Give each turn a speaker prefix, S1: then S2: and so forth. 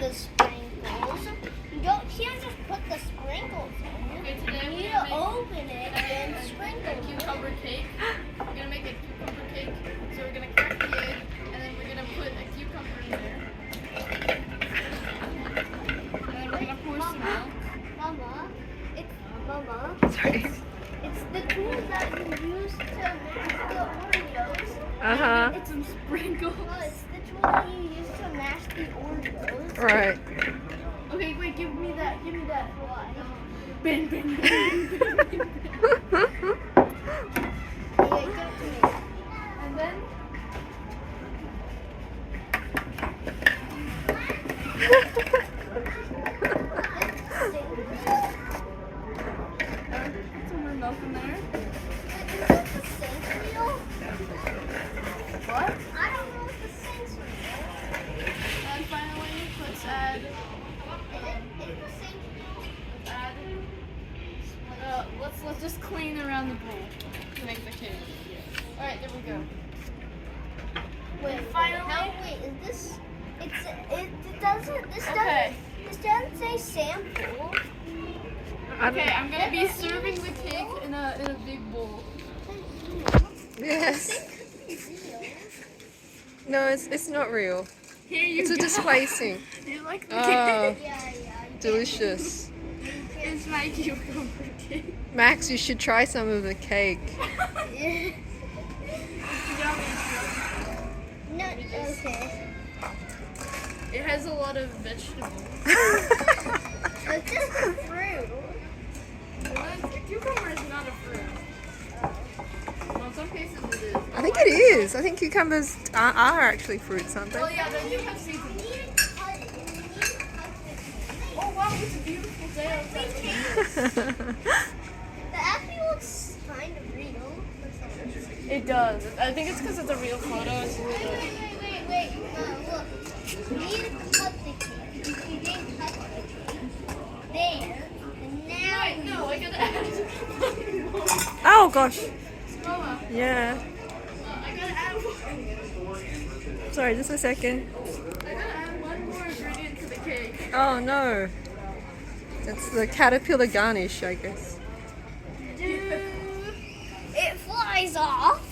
S1: the sprinkles. You can't just put the sprinkles in.
S2: Okay, today
S1: You
S2: we're
S1: need
S2: gonna
S1: to open it and
S2: make
S1: sprinkle
S2: a
S1: it.
S2: cucumber cake. We're gonna make a cucumber cake. So we're gonna crack the egg, and then we're gonna put a cucumber in there. And then we're gonna pour some milk.
S1: Mama,
S3: Sorry.
S1: it's the tool that you use to mash the Oreos.
S3: Uh-huh.
S2: It's some sprinkles.
S1: No, it's the tool that you use to mash the Oreos.
S3: Right.
S2: Okay, wait, give me that.
S1: Why?
S2: Bang, bang, bang.
S1: Yeah, give it to me.
S2: And then put some more milk in there.
S1: Is that the Saints wheel?
S2: What?
S1: I don't know what the Saints wheel is.
S2: And finally, let's add. Let's just clean around the bowl to make the cake. All right, there we go.
S1: Wait,
S2: Finally-
S1: now wait, is this? It doesn't.
S2: Okay.
S1: This doesn't say sample.
S2: Okay, I'm gonna be serving the cake in a big bowl.
S3: Yes. No, it's not real.
S2: Here you
S3: It's a
S2: go.
S3: display thing.
S2: You like the
S3: Oh,
S2: cake?
S1: Yeah.
S3: delicious.
S2: It's my cucumber cake.
S3: Max, you should try some of the cake.
S2: Yummy.
S1: No, okay.
S2: It has a lot of vegetables.
S1: It's just a fruit.
S2: A cucumber is not a fruit. Well, in some cases it is.
S3: I think it is. I think cucumbers are actually fruits, aren't
S2: Well,
S3: they?
S2: yeah, they do have
S1: You
S2: seeds.
S1: need to cut it. You need to cut it.
S2: Oh wow, it's a beautiful day outside.
S1: That actually looks kind of real.
S2: It does. I think it's because it's a real photo. It's really
S1: Wait. Look. You need to cut the cake. You didn't cut the cake. There. And now
S2: Wait, no, I gotta add.
S3: Oh gosh.
S2: Mama,
S3: Yeah.
S2: I gotta add one.
S3: Sorry, just a second.
S2: I gotta add one more ingredient to the cake.
S3: Oh no. That's the caterpillar garnish, I guess.
S1: it flies off.